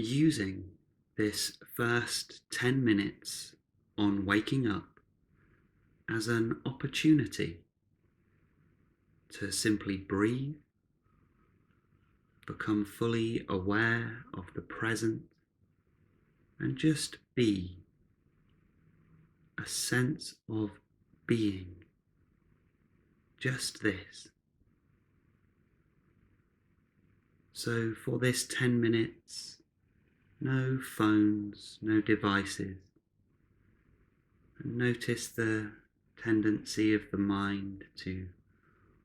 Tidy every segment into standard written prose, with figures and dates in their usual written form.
using this first 10 minutes on waking up as an opportunity to simply breathe, become fully aware of the present, and just be a sense of being, just this. So for this 10 minutes, no phones, no devices, and notice the tendency of the mind to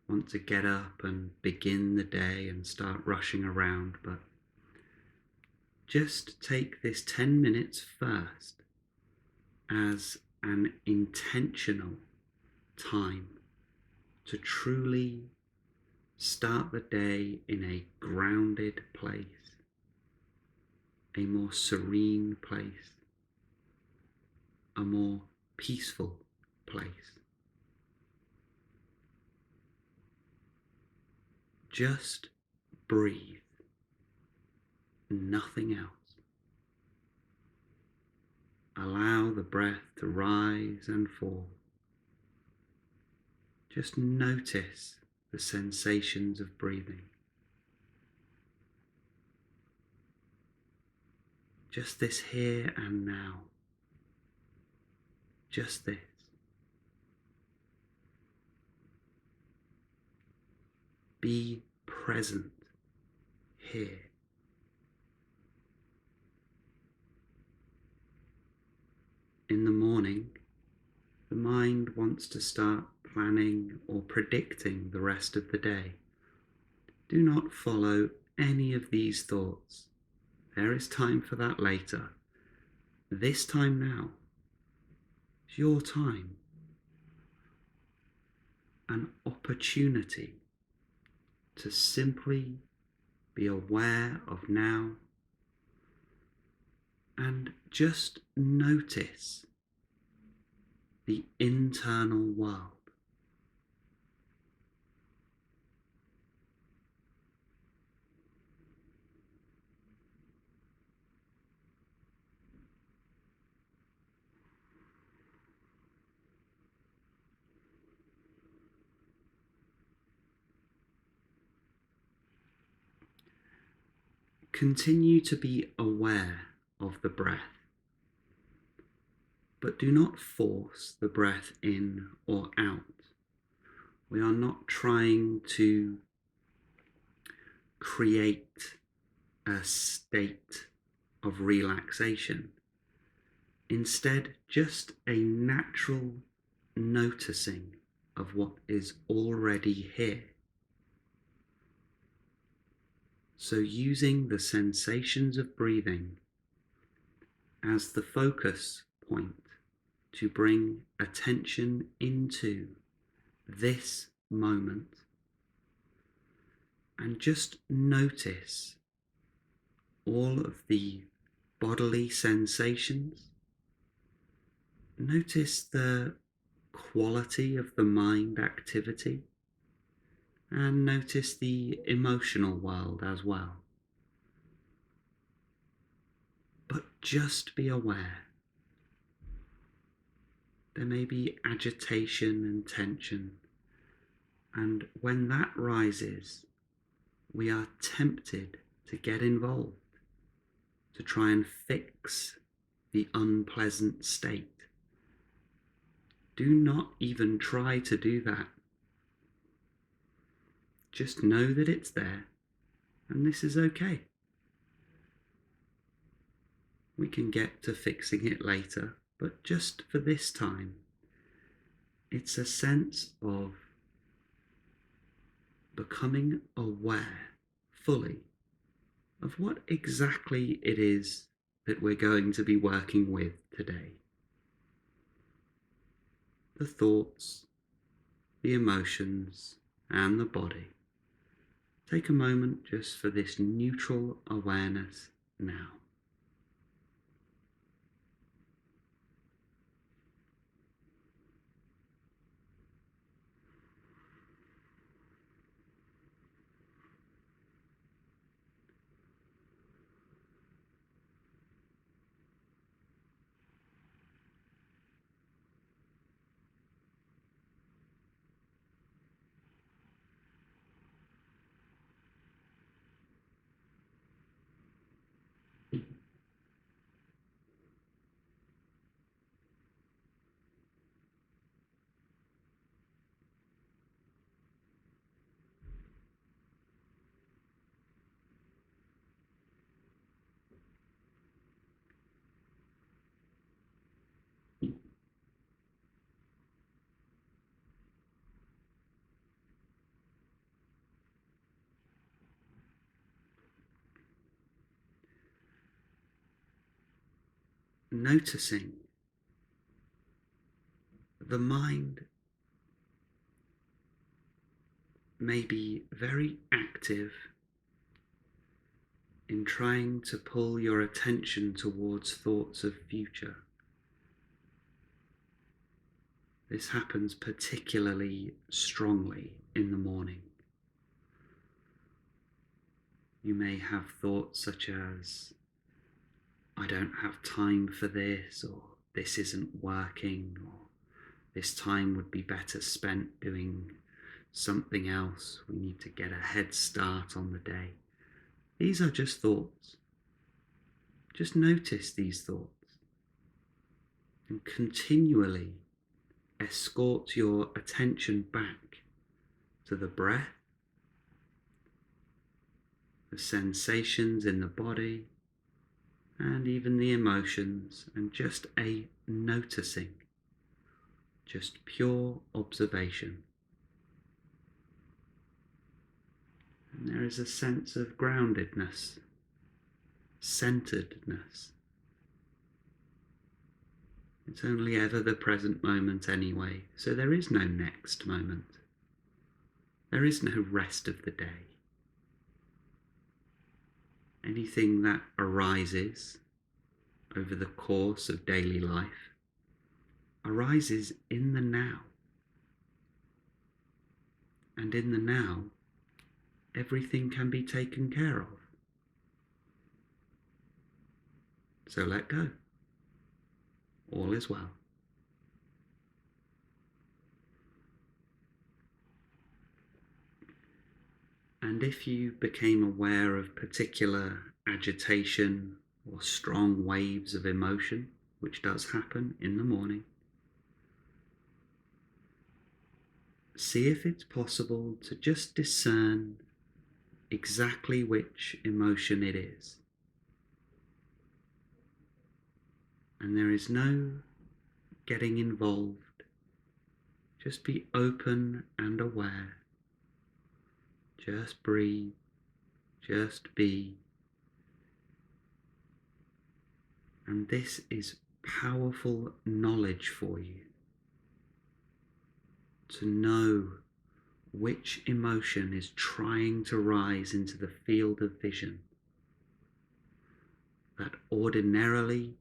want to get up and begin the day and start rushing around, but just take this 10 minutes first as an intentional time to truly start the day in a grounded place, a more serene place, a more peaceful place. Just breathe, nothing else. Allow the breath to rise and fall. Just notice the sensations of breathing. Just this here and now. Just this. Be present here. In the morning, the mind wants to start planning or predicting the rest of the day. Do not follow any of these thoughts. There is time for that later. This time now is your time. An opportunity to simply be aware of now and just notice the internal world. Continue to be aware of the breath, but do not force the breath in or out. We are not trying to create a state of relaxation. Instead, just a natural noticing of what is already here. So using the sensations of breathing as the focus point to bring attention into this moment, and just notice all of the bodily sensations. Notice the quality of the mind activity, and notice the emotional world as well. But just be aware. There may be agitation and tension, and when that rises, we are tempted to get involved, to try and fix the unpleasant state. Do not even try to do that. Just know that it's there, and this is okay. We can get to fixing it later, but just for this time, it's a sense of becoming aware fully of what exactly it is that we're going to be working with today. The thoughts, the emotions, and the body. Take a moment just for this neutral awareness now. noticing the mind may be very active in trying to pull your attention towards thoughts of future. This happens particularly strongly in the morning. You may have thoughts such as, I don't have time for this, or this isn't working, or this time would be better spent doing something else. We need to get a head start on the day. These are just thoughts. Just notice these thoughts and continually escort your attention back to the breath, the sensations in the body, and even the emotions, and just a noticing, just pure observation. And there is a sense of groundedness, centeredness. It's only ever the present moment anyway, so there is no next moment. There is no rest of the day. Anything that arises over the course of daily life arises in the now. And in the now, everything can be taken care of. So let go. All is well. And if you became aware of particular agitation or strong waves of emotion, which does happen in the morning, see if it's possible to just discern exactly which emotion it is. And there is no getting involved. Just be open and aware. Just breathe. Just be. And this is powerful knowledge for you. To know which emotion is trying to rise into the field of vision that ordinarily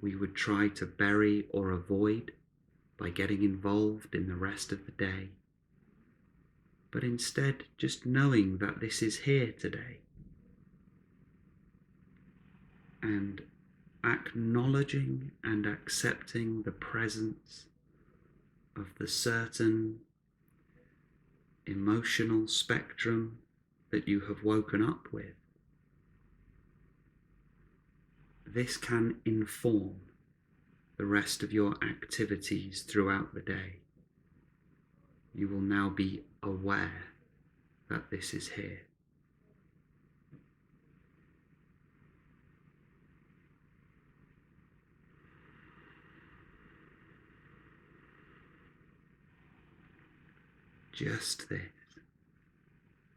we would try to bury or avoid by getting involved in the rest of the day. But instead, just knowing that this is here today and acknowledging and accepting the presence of the certain emotional spectrum that you have woken up with. This can inform the rest of your activities throughout the day. You will now be aware that this is here. Just this,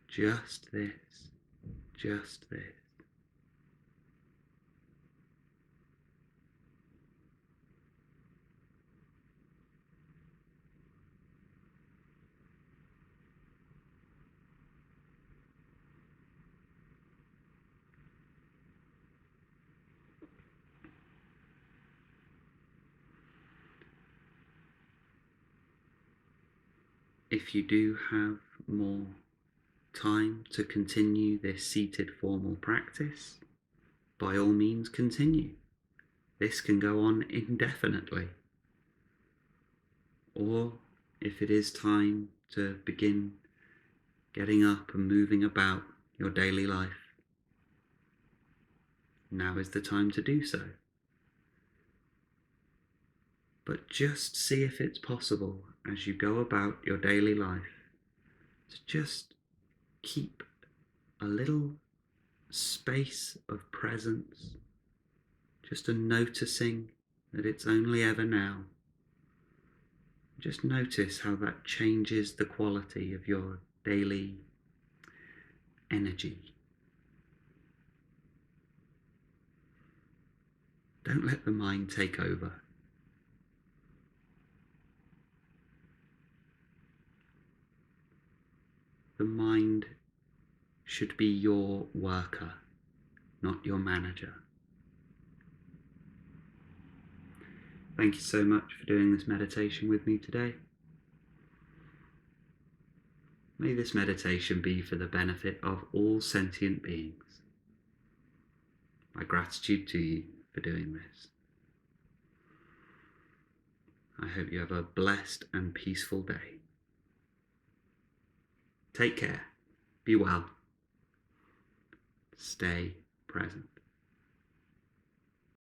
just this, just this. If you do have more time to continue this seated formal practice, by all means continue. This can go on indefinitely. Or if it is time to begin getting up and moving about your daily life, now is the time to do so. But just see if it's possible as you go about your daily life to just keep a little space of presence, just a noticing that it's only ever now. Just notice how that changes the quality of your daily energy. Don't let the mind take over. The mind should be your worker, not your manager. Thank you so much for doing this meditation with me today. May this meditation be for the benefit of all sentient beings. My gratitude to you for doing this. I hope you have a blessed and peaceful day. Take care. Be well. Stay present.